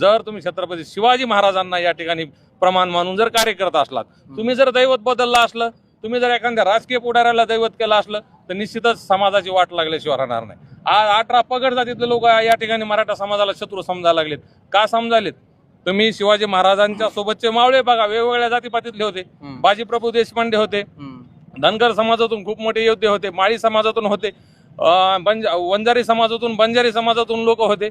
जर तुम्ही छत्रपती शिवाजी महाराजांना या ठिकाणी प्रमाण मानून जर कार्य करत असलात, तुम्ही जर दैवत बदललं असलं, तुम्ही जर एखाद्या राजकीय पुढाऱ्याला दैवत केलं असलं तर निश्चितच समाजाची वाट लागल्याशिवाय राहणार नाही. 18 पगड जातीतले लोक या ठिकाणी मराठा समाजाला शत्रू समजायला लागलेत. का समजालेत? तुम्ही शिवाजी महाराजांच्या सोबतचे मावळे बघा, वेगवेगळ्या जातीपातीतले होते. बाजीप्रभू देशपांडे होते, धनगर समाजातून खूप मोठे योद्धे होते, माळी समाजातून होते, वंजारी समाजातून, बंजारी समाजातून लोक होते.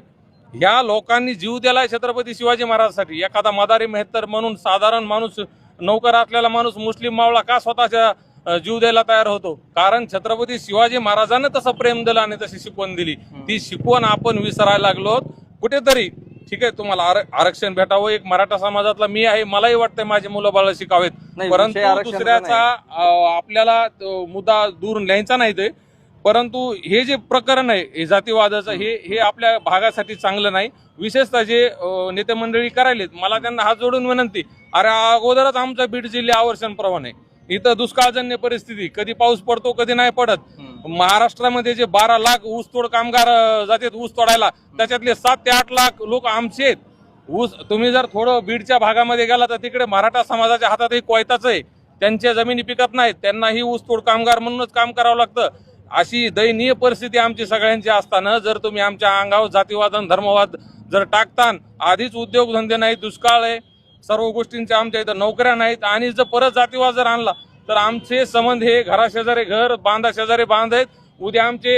ह्या लोकांनी जीव दिलाय छत्रपती शिवाजी महाराजांसाठी. एखादा मदारी मेहतर म्हणून साधारण माणूस, नौकर असलेला माणूस, मुस्लिम मावळा का स्वतःच्या जीव द्यायला तयार होतो? कारण छत्रपती शिवाजी महाराजांनी तसं प्रेम दिलं आणि तशी शिकवण दिली. ती शिकवण आपण विसरायला लागलो कुठेतरी. ठीक आहे, तुम्हाला आरक्षण भेटावं, एक मराठा समाजातला मी आहे, मलाही वाटतंय माझे मुलं बाळ शिकावेत, परंतु दुसऱ्याचा आपल्याला मुद्दा दूर न्यायचा नाही ते. परंतु हे जे प्रकरण आहे हे जातीवादाचं, हे आपल्या भागासाठी चांगलं नाही. विशेषतः जे नेते मंडळी करायलेत, मला त्यांना हात जोडून विनंती, अरे अगोदरच आमचा बीड जिल्हा आवर्षणप्रमाणे इथं दुष्काळजन्य परिस्थिती, कधी पाऊस पडतो कधी नाही पडत. महाराष्ट्रामध्ये जे 12 लाख ऊसतोड कामगार जातात ऊस तोडायला, त्याच्यातले 7 ते 8 लाख लोक आमचे आहेत. ऊस तुम्ही जर थोडं बीडच्या भागामध्ये गेला तर तिकडे मराठा समाजाच्या हातातही कोयताच आहे, त्यांच्या जमिनी पिकत नाहीत, त्यांनाही ऊसतोड कामगार म्हणूनच काम करावं लागतं. अशी दयनीय परिस्थिती आमची सगळ्यांची असताना जर तुम्ही आमच्या अंगावर जातीवाद आणि धर्मवाद जर टाकतान, आधीच उद्योगधंदे नाहीत, दुष्काळ आहे, सर्व गोष्टींच्या आमच्या इथं नोकऱ्या नाहीत, आणि जर परत जातीवाद जर आणला तर आमचे संबंध हे घराशेजारी घर, बांधा शेजारी बांध आहेत. उद्या आमचे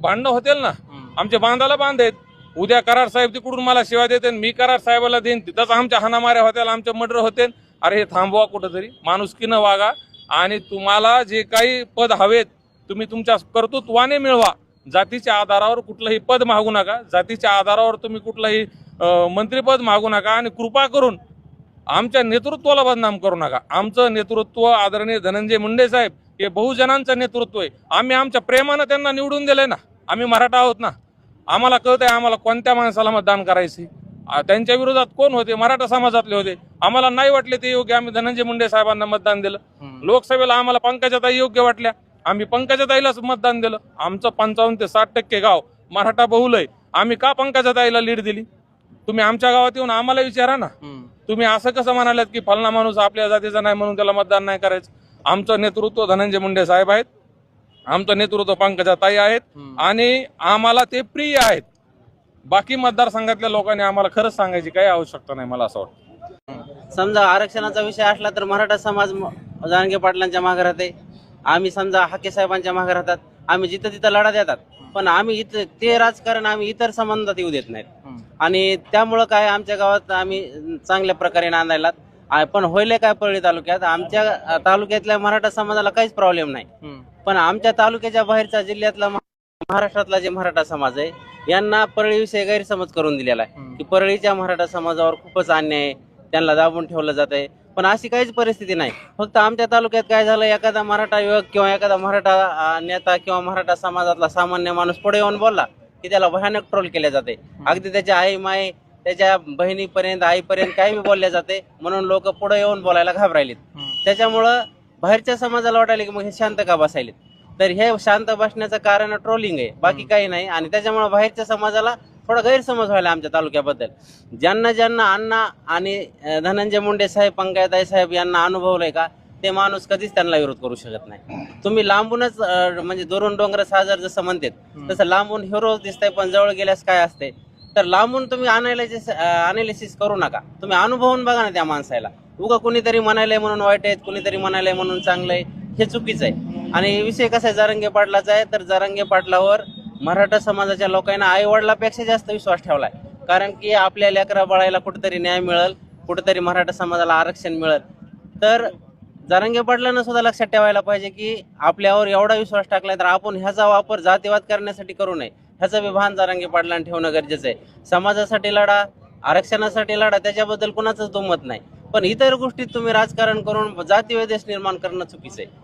भांडणं होतील ना, आमचे बांधाला बांध आहेत. उद्या करार साहेब तिकडून मला शिवाय देते, मी करार साहेबाला देईन, तिथंच आमच्या हाणामाऱ्या होत्या, आमचे मर्डर होते. अरे हे थांबवा कुठंतरी, माणुसकीनं वागा, आणि तुम्हाला जे काही पद हवेत तुम्ही तुमच्या कर्तृत्वाने मिळवा. जातीच्या आधारावर कुठलंही पद मागू नका, जातीच्या आधारावर तुम्ही कुठलंही मंत्रीपद मागू नका, आणि कृपा करून आमच्या नेतृत्वाला बदनाम करू नका. आमचं नेतृत्व आदरणीय धनंजय मुंडे साहेब हे बहुजनांचं नेतृत्व आहे. आम्ही आमच्या प्रेमानं त्यांना निवडून दिलंय ना, आम्ही मराठा आहोत ना, आम्हाला कळत आहे आम्हाला कोणत्या माणसाला मतदान करायचे. त्यांच्या विरोधात कोण होते? मराठा समाजातले होते. आम्हाला नाही वाटले ते योग्य, आम्ही धनंजय मुंडे साहेबांना मतदान दिलं. लोकसभेला आम्हाला पंकजाताई योग्य वाटल्या, आम्ही पंकजाताईलाच मतदान दिलं. आमचं 55 ते 60% गाव मराठा बहुल आहे, आम्ही का पंकजाताईला लीड दिली? तुम्ही आमच्या गावात येऊन आम्हाला विचारा ना. तुम्ही असं कसं म्हणालात की फलना माणूस आपल्या जातीचा नाही म्हणून त्याला मतदान नाही करायचं? आमचं नेतृत्व धनंजय मुंडे साहेब आहेत, आमचं नेतृत्व पंकजाताई आहेत, आणि आम्हाला ते प्रिय आहेत. बाकी मतदारसंघातल्या लोकांनी आम्हाला खरंच सांगायची काही आवश्यकता नाही, मला असं वाटतं. समजा आरक्षणाचा विषय असला तर मराठा समाज जरांगे पाटलांच्या मागे राहते, आम्ही समजा हाके साहेबांच्या मागे राहतात, आम्ही जिथं तिथं लढा देतात, पण आम्ही इथं ते राजकारण आम्ही इतर संबंधात येऊ देत नाहीत. आणि त्यामुळं काय आमच्या गावात आम्ही चांगल्या प्रकारे नांदायला. पण होईल काय परळी तालुक्यात, आमच्या तालुक्यातल्या मराठा समाजाला काहीच प्रॉब्लेम नाही, पण आमच्या तालुक्याच्या बाहेरच्या जिल्ह्यातला महाराष्ट्रातला जे मराठा समाज आहे यांना परळीविषयी गैरसमज करून दिलेला आहे की परळीच्या मराठा समाजावर खूपच अन्याय आहे, त्यांना दाबून ठेवलं जात आहे. पण अशी काहीच परिस्थिती नाही. फक्त आमच्या तालुक्यात काय झालं, एखादा मराठा युवक किंवा एखादा मराठा नेता किंवा मराठा समाजातला सामान्य माणूस पुढे येऊन बोलला की त्याला भयानक ट्रोल केले जाते. अगदी त्याच्या आई माय, त्याच्या बहिणीपर्यंत, आईपर्यंत काही बोलले जाते, म्हणून लोक पुढे येऊन बोलायला घाबरायलेत. त्याच्यामुळं बाहेरच्या समाजाला वाटायला की मग हे शांत का बसायलेत. तर हे शांत बसण्याचं कारण ट्रोलिंग आहे, बाकी काही नाही. आणि त्याच्यामुळे बाहेरच्या समाजाला थोडा गैरसमज व्हायला आमच्या तालुक्याबद्दल. ज्यांना ज्यांना अण्णा आणि धनंजय मुंडे साहेब, पंकजाताई साहेब यांना अनुभवलंय का, ते माणूस कधीच त्यांना विरोध करू शकत नाही. तुम्ही लांबूनच म्हणजे दुरून डोंगर साजर जसं म्हणतात तसं लांबून हिरो दिसतंय, पण जवळ गेल्यास काय असते. तर लांबून तुम्ही अनालिसिस करू नका, तुम्ही अनुभवून बघा ना त्या माणसाला. उगा कुणीतरी म्हणायलंय म्हणून वाईट आहेत, कुणीतरी म्हणायलंय म्हणून चांगलं आहे, हे चुकीचं आहे. आणि विषय कसा आहे जरांगे पाटलाचा आहे, तर जरांगे पाटलावर मराठा समाजाच्या लोकांना आई वडिलापेक्षा जास्त विश्वास ठेवलाय. कारण की आपल्या लेकरा बाळाला कुठेतरी न्याय मिळेल, कुठेतरी मराठा समाजाला आरक्षण मिळेल. तर जरांगे पाटलांना सुद्धा लक्षात ठेवायला पाहिजे की आपल्यावर एवढा विश्वास टाकलाय तर आपण ह्याचा वापर जातीवाद करण्यासाठी करू नये. ह्याचं विभान जरांगे पाटलांना ठेवणं गरजेचं आहे. समाजासाठी लढा, आरक्षणासाठी लढा, त्याच्याबद्दल कुणाचंच दुमत नाही. पण इतर गोष्टीत तुम्ही राजकारण करून जातीवाद निर्माण करणं चुकीचं आहे.